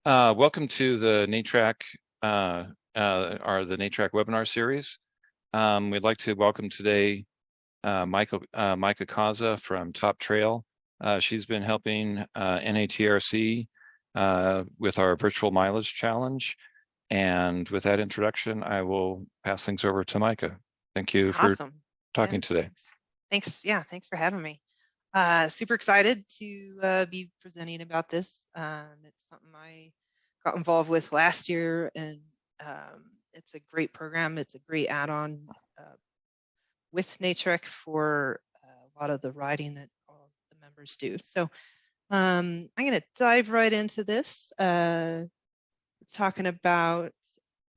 Welcome to the NATRC webinar series. We'd like to welcome today Micah Kaza from Top Trail. She's been helping NATRC with our Virtual Mileage Challenge. And with that introduction, I will pass things over to Micah. Thank you for talking today. Thanks. Yeah, thanks for having me. Super excited to be presenting about this. It's something I got involved with last year, and it's a great program. It's a great add-on with NATRC for a lot of the riding that all the members do. So I'm going to dive right into this, talking about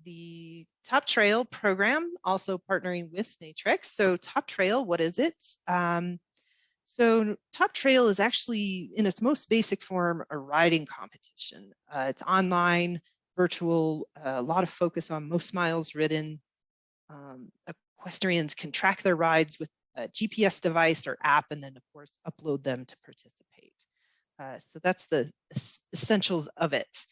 the Top Trail program, also partnering with NATRC. So Top Trail, what is it? So Top Trail is actually, in its most basic form, a riding competition. It's online, virtual, a lot of focus on most miles ridden. Equestrians can track their rides with a GPS device or app, and then, of course, upload them to participate. So that's the essentials of it.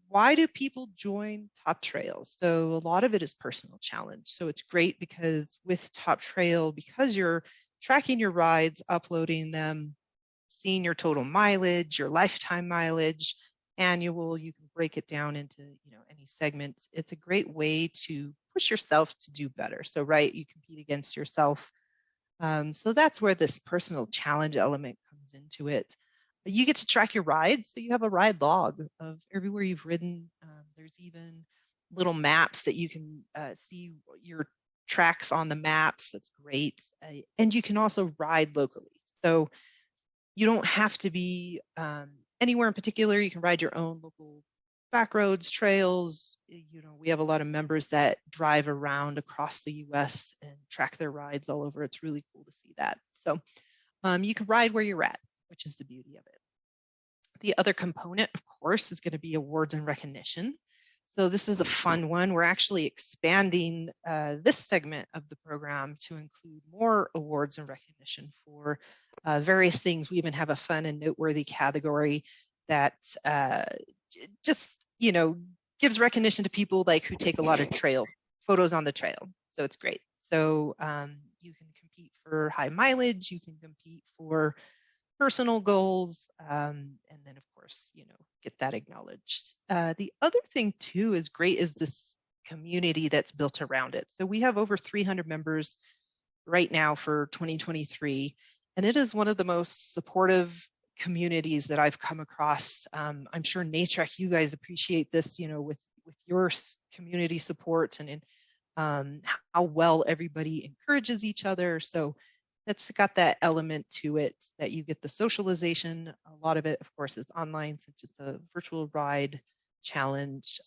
Why do people join Top Trail? So a lot of it is personal challenge. So it's great because with Top Trail, because you're tracking your rides, uploading them, seeing your total mileage, your lifetime mileage, annual, you can break it down into any segments. It's a great way to push yourself to do better. So you compete against yourself. So that's where this personal challenge element comes into it. You get to track your rides, so you have a ride log of everywhere you've ridden. There's even little maps that you can see your tracks on the maps. That's great. And you can also ride locally. So you don't have to be anywhere in particular. You can ride your own local back roads, trails. We have a lot of members that drive around across the US and track their rides all over. It's really cool to see that. So you can ride where you're at, which is the beauty of it. The other component, of course, is going to be awards and recognition. So this is a fun one. We're actually expanding this segment of the program to include more awards and recognition for various things. We even have a fun and noteworthy category that just, gives recognition to people who take a lot of trail photos on the trail. So it's great. So you can compete for high mileage, you can compete for personal goals, and then of course, get that acknowledged. The other thing too is great is this community that's built around it. So we have over 300 members right now for 2023, and it is one of the most supportive communities that I've come across. I'm sure NATRC, you guys appreciate this, with your community support and how well everybody encourages each other. So it's got that element to it that you get the socialization. A lot of it, of course, is online since it's a virtual ride challenge,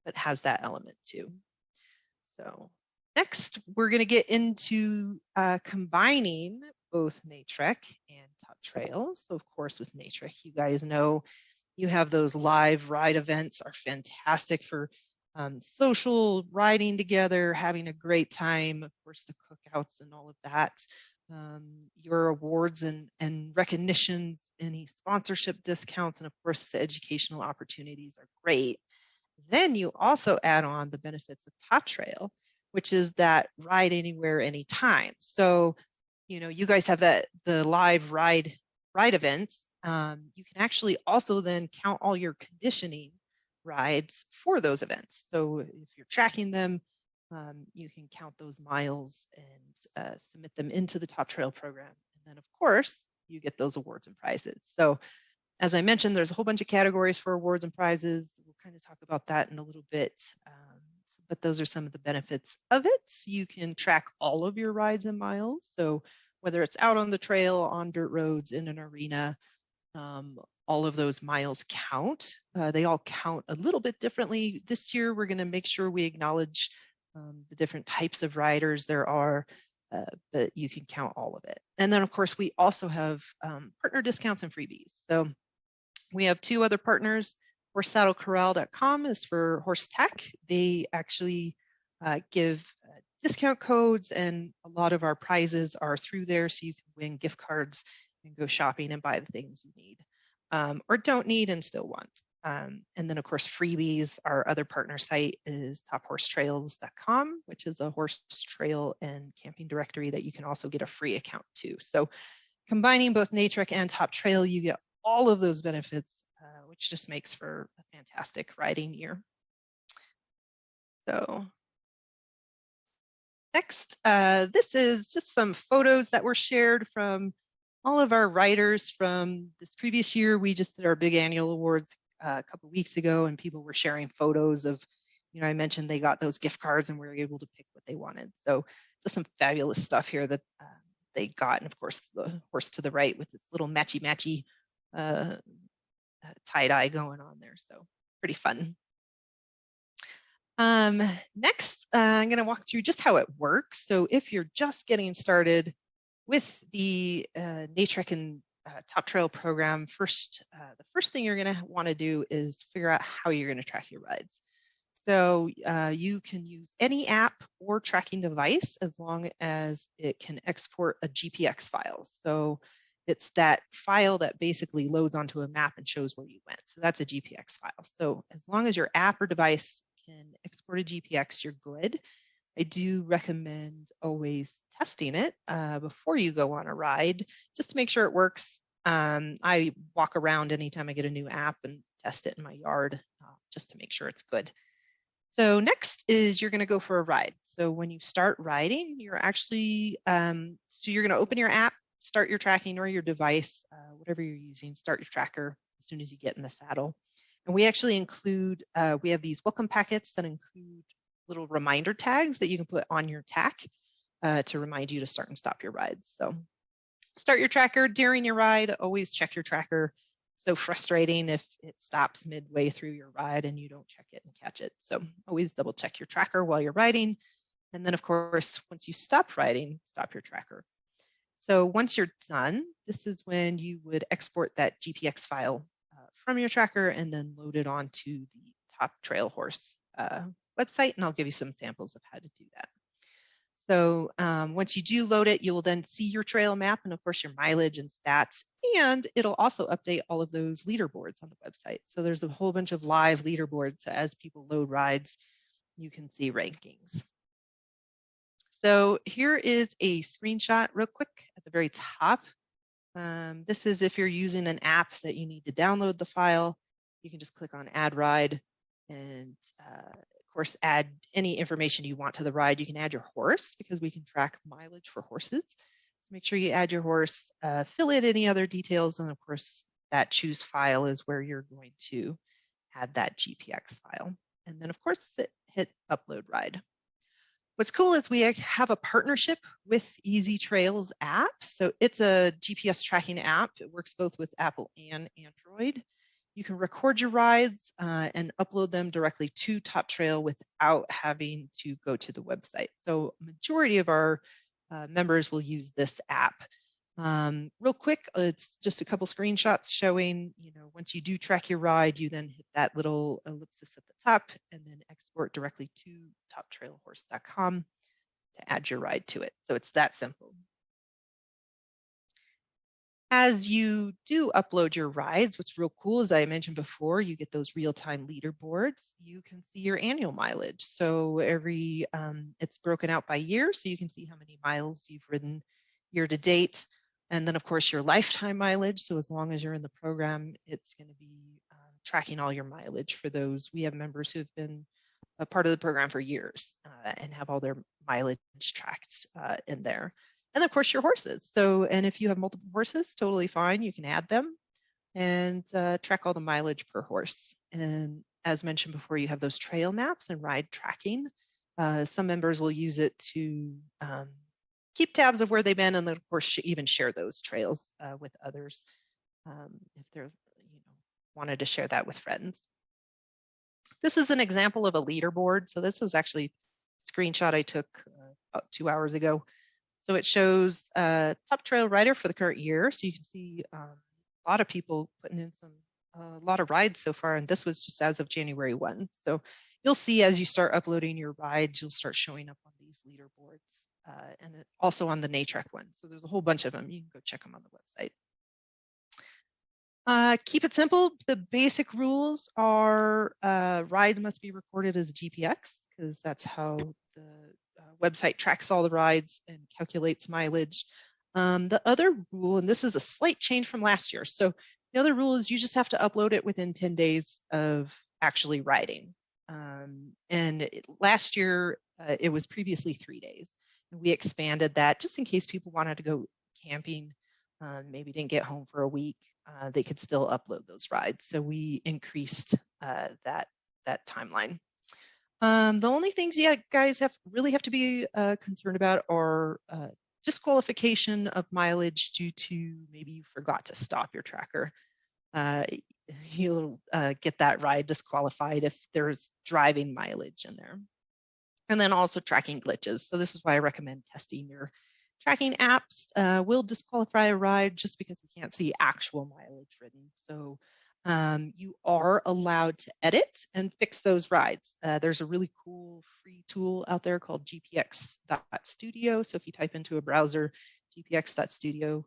but has that element too. So next, we're going to get into combining both NATRC and Top Trail. So of course, with NATRC, you guys know you have those live ride events are fantastic for social riding together, having a great time. Of course, the cookouts and all of that. Your awards and recognitions, any sponsorship discounts, and of course the educational opportunities are great. Then you also add on the benefits of Top Trail, which is that ride anywhere, anytime. So, you guys have the live ride events. You can actually also then count all your conditioning rides for those events. So if you're tracking them, you can count those miles and submit them into the Top Trail program. And then, of course, you get those awards and prizes. So as I mentioned, there's a whole bunch of categories for awards and prizes. We'll kind of talk about that in a little bit. But those are some of the benefits of it. You can track all of your rides and miles. So whether it's out on the trail, on dirt roads, in an arena, all of those miles count. They all count a little bit differently. This year, we're going to make sure we acknowledge the different types of riders there are, but you can count all of it. And then, of course, we also have partner discounts and freebies. So we have two other partners. HorseSaddleCorral.com is for horse tech. They actually give discount codes, and a lot of our prizes are through there, so you can win gift cards and go shopping and buy the things you need or don't need and still want. And then, of course, freebies. Our other partner site is tophorsetrails.com, which is a horse trail and camping directory that you can also get a free account to. So combining both NATRC and Top Trail, you get all of those benefits, which just makes for a fantastic riding year. So next, this is just some photos that were shared from all of our riders from this previous year. We just did our big annual awards a couple weeks ago, and people were sharing photos of, I mentioned they got those gift cards and we were able to pick what they wanted. So just some fabulous stuff here that they got. And of course, the horse to the right with its little matchy tie-dye going on there. So pretty fun. Next, I'm going to walk through just how it works. So if you're just getting started with the NATRC and Top Trail program, the first thing you're going to want to do is figure out how you're going to track your rides. So you can use any app or tracking device as long as it can export a GPX file. So it's that file that basically loads onto a map and shows where you went. So that's a GPX file. So as long as your app or device can export a GPX, you're good. I do recommend always testing it before you go on a ride, just to make sure it works. I walk around anytime I get a new app and test it in my yard just to make sure it's good. So next is you're going to go for a ride. So when you start riding, you're actually, so you're going to open your app, start your tracking or your device, whatever you're using, start your tracker as soon as you get in the saddle. And we actually include, we have these welcome packets that include little reminder tags that you can put on your tack to remind you to start and stop your rides. So start your tracker during your ride, always check your tracker. So frustrating if it stops midway through your ride and you don't check it and catch it. So always double check your tracker while you're riding. And then of course, once you stop riding, stop your tracker. So once you're done, this is when you would export that GPX file from your tracker and then load it onto the Top Trail Horse website. And I'll give you some samples of how to do that. So once you do load it, you will then see your trail map and of course your mileage and stats, and it'll also update all of those leaderboards on the website. So there's a whole bunch of live leaderboards. So as people load rides, you can see rankings. So here is a screenshot real quick at the very top. This is if you're using an app that you need to download the file, you can just click on add ride and of course, add any information you want to the ride. You can add your horse because we can track mileage for horses. So make sure you add your horse, fill in any other details, and of course, that choose file is where you're going to add that GPX file. And then of course, hit upload ride. What's cool is we have a partnership with Easy Trails app. So it's a GPS tracking app. It works both with Apple and Android. You can record your rides and upload them directly to Top Trail without having to go to the website. So majority of our members will use this app. Real quick, it's just a couple screenshots showing, once you do track your ride, you then hit that little ellipsis at the top and then export directly to toptrailhorse.com to add your ride to it. So it's that simple. As you do upload your rides, what's real cool, as I mentioned before, you get those real-time leaderboards. You can see your annual mileage. So it's broken out by year, so you can see how many miles you've ridden year to date. And then, of course, your lifetime mileage. So as long as you're in the program, it's going to be tracking all your mileage for those. We have members who have been a part of the program for years and have all their mileage tracked in there. And of course, your horses. And if you have multiple horses, totally fine. You can add them and track all the mileage per horse. And as mentioned before, you have those trail maps and ride tracking. Some members will use it to keep tabs of where they've been, and then of course even share those trails with others if they're wanted to share that with friends. This is an example of a leaderboard. So this was actually a screenshot I took about 2 hours ago. So it shows Top Trail rider for the current year. So you can see a lot of people putting in a lot of rides so far. And this was just as of January 1. So you'll see as you start uploading your rides, you'll start showing up on these leaderboards and also on the NATRC one. So there's a whole bunch of them. You can go check them on the website. Keep it simple. The basic rules are rides must be recorded as a GPX because that's how the website tracks all the rides and calculates mileage. The other rule, and this is a slight change from last year. So the other rule is you just have to upload it within 10 days of actually riding. Last year, it was previously 3 days. And we expanded that just in case people wanted to go camping, maybe didn't get home for a week. They could still upload those rides. So we increased that timeline. The only things you guys really have to be concerned about are disqualification of mileage due to maybe you forgot to stop your tracker. You'll get that ride disqualified if there's driving mileage in there. And then also tracking glitches. So this is why I recommend testing your tracking apps. Will disqualify a ride just because we can't see actual mileage ridden. So you are allowed to edit and fix those rides. There's a really cool free tool out there called gpx.studio. So if you type into a browser gpx.studio,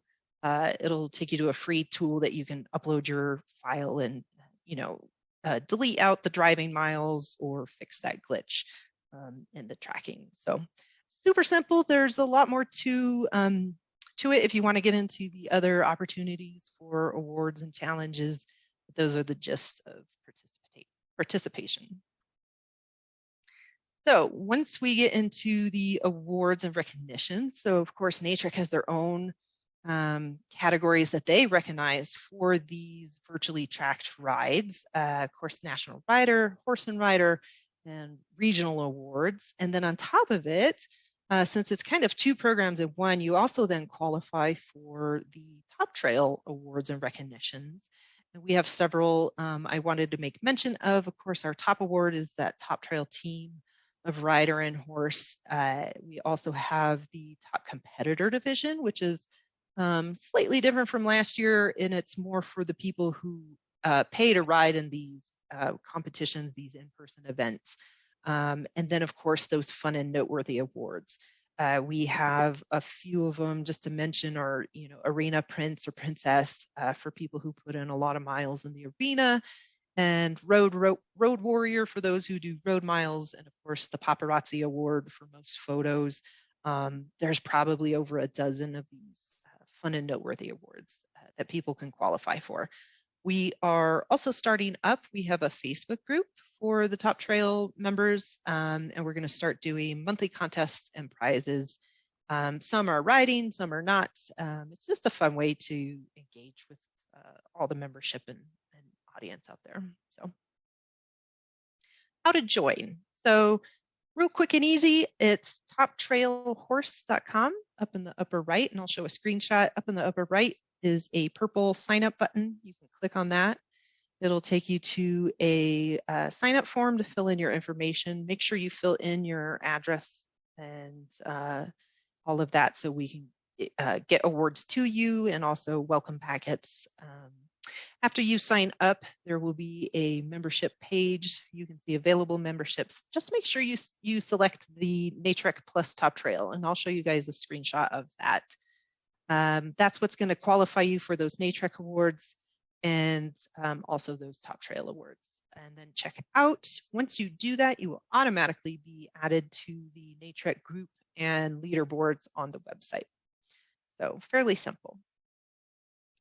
it'll take you to a free tool that you can upload your file and, delete out the driving miles or fix that glitch in the tracking. So super simple. There's a lot more to it if you want to get into the other opportunities for awards and challenges. But those are the gist of participation. So once we get into the awards and recognitions, so of course NATRC has their own categories that they recognize for these virtually tracked rides. Of course, National Rider, Horse and Rider, and regional awards. And then on top of it, since it's kind of two programs in one, you also then qualify for the Top Trail awards and recognitions. And we have several I wanted to make mention of. Of course, our top award is that Top Trail team of rider and horse. We also have the top competitor division, which is slightly different from last year, and it's more for the people who pay to ride in these competitions, these in-person events. And then, of course, those fun and noteworthy awards. We have a few of them just to mention are, Arena Prince or Princess for people who put in a lot of miles in the arena, and Road Warrior for those who do road miles, and of course the Paparazzi Award for most photos. There's probably over a dozen of these fun and noteworthy awards that people can qualify for. We are also starting up. We have a Facebook group for the Top Trail members, and we're going to start doing monthly contests and prizes. Some are riding, some are not. It's just a fun way to engage with all the membership and audience out there. So, how to join? So, real quick and easy, it's toptrailhorse.com up in the upper right, and I'll show a screenshot. Up in the upper right is a purple sign up button. You can click on that. It'll take you to a sign up form to fill in your information. Make sure you fill in your address and all of that so we can get awards to you and also welcome packets. After you sign up, there will be a membership page. You can see available memberships. Just make sure you select the NATRC Plus Top Trail, and I'll show you guys a screenshot of that. That's what's going to qualify you for those NATRC awards and also those Top Trail awards. And then check out. Once you do that, you will automatically be added to the NATRC group and leaderboards on the website. So fairly simple.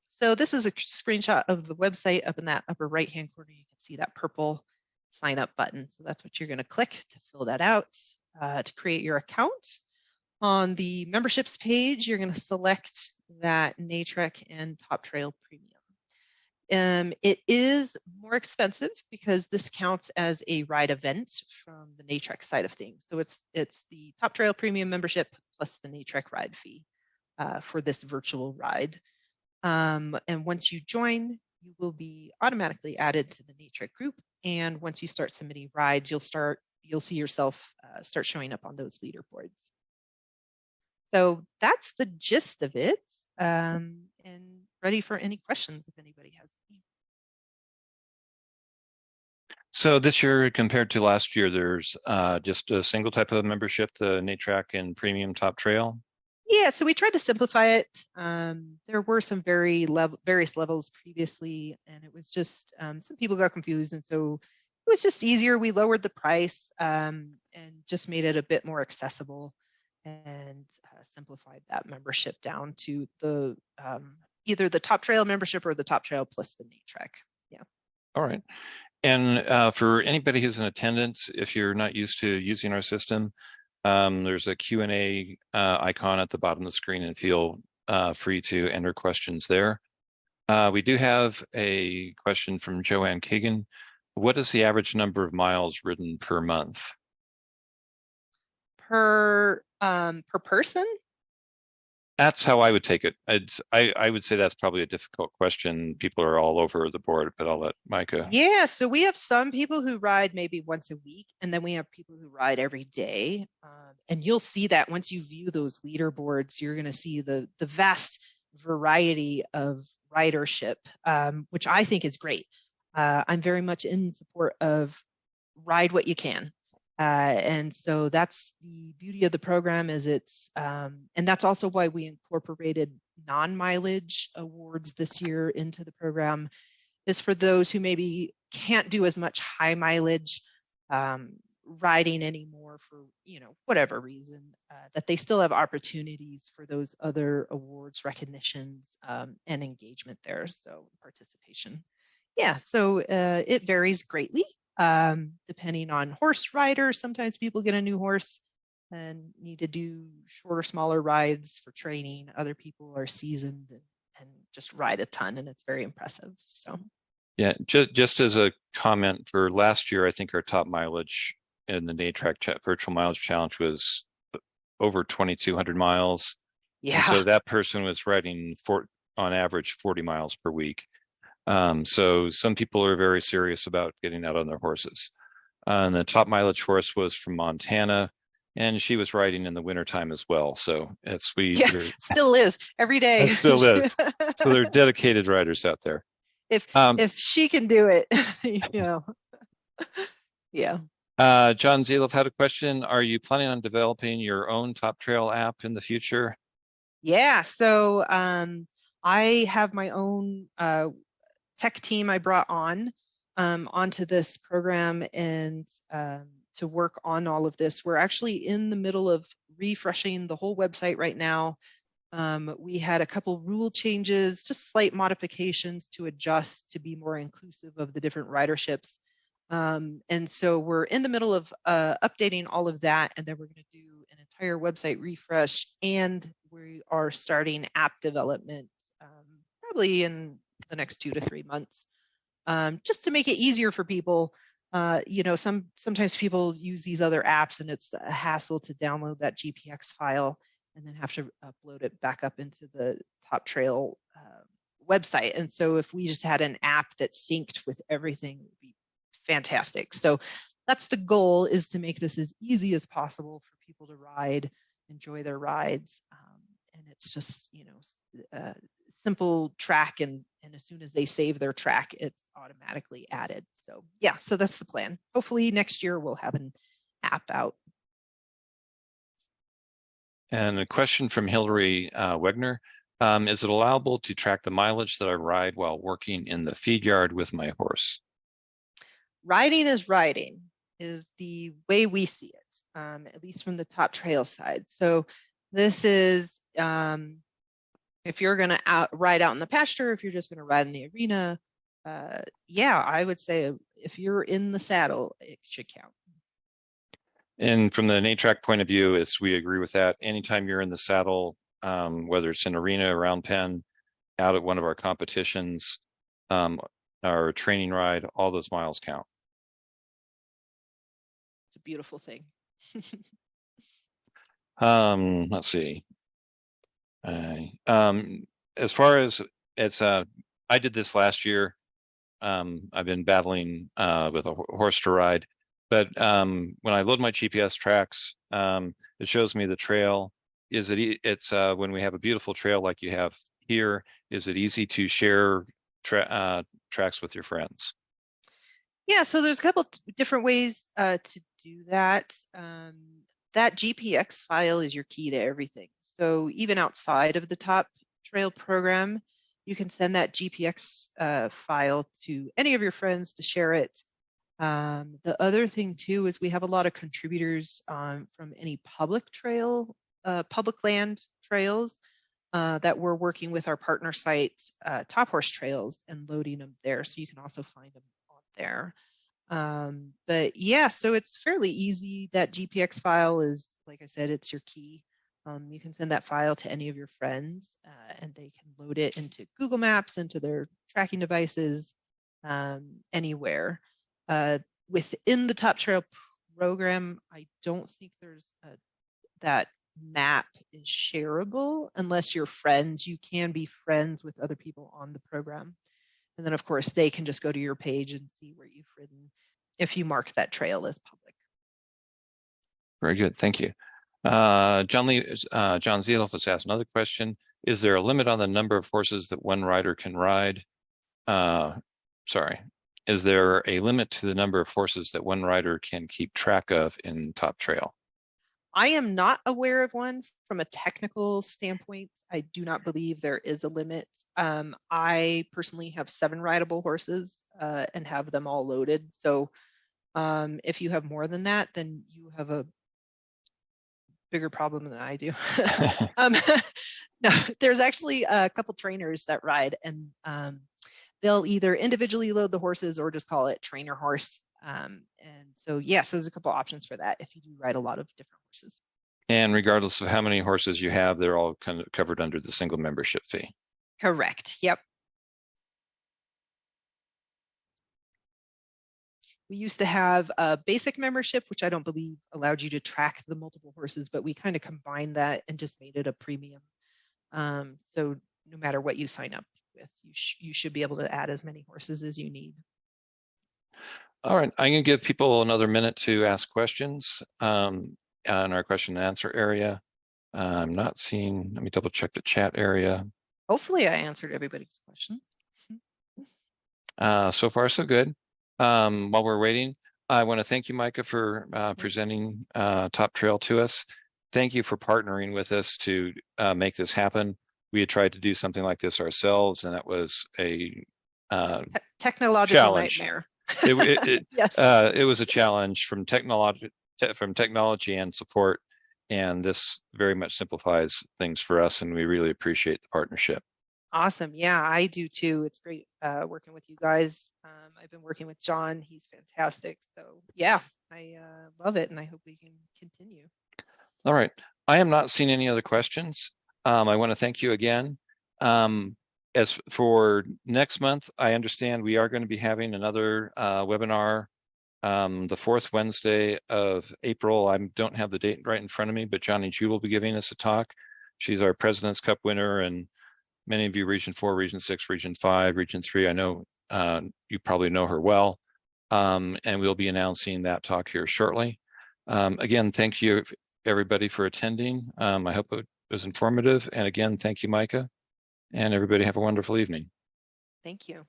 So this is a screenshot of the website. Up in that upper right-hand corner, you can see that purple sign up button. So that's what you're going to click to fill that out to create your account. On the memberships page, you're going to select that NATRC and Top Trail Premium. It is more expensive because this counts as a ride event from the NATRC side of things. So it's the Top Trail Premium membership plus the NATRC ride fee for this virtual ride. And once you join, you will be automatically added to the NATRC group. And once you start submitting rides, you'll see yourself start showing up on those leaderboards. So that's the gist of it. And ready for any questions if anybody has any. So this year compared to last year, there's just a single type of membership, the NATRC and Premium Top Trail. Yeah, so we tried to simplify it. There were some various levels previously, and it was just some people got confused, and so it was just easier. We lowered the price and just made it a bit more accessible, and simplified that membership down to the either the Top Trail membership or the Top Trail plus the NATRC. Yeah. All right. And for anybody who's in attendance, if you're not used to using our system, there's a Q&A icon at the bottom of the screen, and feel free to enter questions there. We do have a question from Joanne Kagan. What is the average number of miles ridden per month? Per person? That's how I would take it. I would say that's probably a difficult question. People are all over the board, but I'll let Micah. Yeah, so we have some people who ride maybe once a week, and then we have people who ride every day. And you'll see that once you view those leaderboards, you're going to see the vast variety of ridership, which I think is great. I'm very much in support of ride what you can. And so that's the beauty of the program is and that's also why we incorporated non-mileage awards this year into the program, is for those who maybe can't do as much high mileage riding anymore for, whatever reason, that they still have opportunities for those other awards, recognitions, and engagement there. So participation. Yeah, so it varies greatly depending on horse rider. Sometimes people get a new horse and need to do shorter, smaller rides for training. Other people are seasoned and just ride a ton, and it's very impressive. So, yeah, just as a comment, for last year, I think our top mileage in the NATRC Virtual Mileage Challenge was over 2,200 miles. yeah. And so that person was riding on average 40 miles per week. So some people are very serious about getting out on their horses. And the top mileage horse was from Montana, and she was riding in the wintertime as well. So Still is every day. It still is. So they're dedicated riders out there. If she can do it, yeah. John Zalov had a question. Are you planning on developing your own Top Trail app in the future? Yeah. So I have my own tech team I brought onto this program and to work on all of this. We're actually in the middle of refreshing the whole website right now. We had a couple rule changes, just slight modifications to adjust to be more inclusive of the different riderships. And so we're in the middle of updating all of that, and then we're going to do an entire website refresh, and we are starting app development probably in the next 2 to 3 months, just to make it easier for people. Sometimes people use these other apps, and it's a hassle to download that GPX file and then have to upload it back up into the Top Trail website. And so if we just had an app that synced with everything, it would be fantastic. So that's the goal, is to make this as easy as possible for people to ride, enjoy their rides. And it's just, simple track, and as soon as they save their track, it's automatically added. So yeah, so that's the plan. Hopefully next year we'll have an app out. And a question from Hillary Wegner. Is it allowable to track the mileage that I ride while working in the feed yard with my horse? Riding is the way we see it, at least from the Top Trail side. So this is if you're going to ride out in the pasture, if you're just going to ride in the arena, I would say if you're in the saddle, it should count. And from the NATRC point of view, we agree with that. Anytime you're in the saddle, whether it's an arena, around pen, out at one of our competitions, our training ride, all those miles count. It's a beautiful thing. Let's see. As far as I did this last year. I've been battling with a horse to ride, but when I load my GPS tracks, it shows me the trail. It's when we have a beautiful trail like you have here, is it easy to share tracks with your friends? Yeah, so there's a couple different ways to do that. That GPX file is your key to everything. So even outside of the Top Trail program, you can send that GPX file to any of your friends to share it. The other thing too is we have a lot of contributors from any public land trails that we're working with our partner site, Top Horse Trails, and loading them there. So you can also find them on there. But yeah, so it's fairly easy. That GPX file is, like I said, it's your key. You can send that file to any of your friends and they can load it into Google Maps, into their tracking devices, anywhere. Within the Top Trail program, I don't think there's that map is shareable unless you're friends. You can be friends with other people on the program. And then, of course, they can just go to your page and see where you've ridden if you mark that trail as public. Very good. Thank you. John Zieloff has asked another question. Is there a limit on the number of horses that one rider can ride? Is there a limit to the number of horses that one rider can keep track of in Top Trail? I am not aware of one from a technical standpoint. I do not believe there is a limit. I personally have 7 rideable horses and have them all loaded. So if you have more than that, then you have a bigger problem than I do. No, there's actually a couple trainers that ride, and they'll either individually load the horses or just call it trainer horse. And so, yes, there's a couple options for that if you do ride a lot of different horses. And regardless of how many horses you have, they're all kind of covered under the single membership fee. Correct. Yep. We used to have a basic membership, which I don't believe allowed you to track the multiple horses, but we kind of combined that and just made it a premium. So no matter what you sign up with, you should be able to add as many horses as you need. All right, I'm going to give people another minute to ask questions in our question and answer area. I'm not seeing, let me double check the chat area. Hopefully I answered everybody's question. So far, so good. While we're waiting, I want to thank you, Micah, for presenting Top Trail to us. Thank you for partnering with us to make this happen. We had tried to do something like this ourselves, and that was a technological challenge. Nightmare. Yes. It was a challenge from technology and support, and this very much simplifies things for us, and we really appreciate the partnership. Awesome. Yeah, I do too. It's great working with you guys. I've been working with John. He's fantastic. So yeah, I love it, and I hope we can continue. All right. I am not seeing any other questions. I want to thank you again. As for next month, I understand we are going to be having another webinar the 4th Wednesday of April. I don't have the date right in front of me, but Johnny Ju will be giving us a talk. She's our President's Cup winner, and many of you Region 4, Region 6, Region 5, Region 3, I know you probably know her well. And we'll be announcing that talk here shortly. Again, thank you everybody for attending. I hope it was informative. And again, thank you, Micah. And everybody have a wonderful evening. Thank you.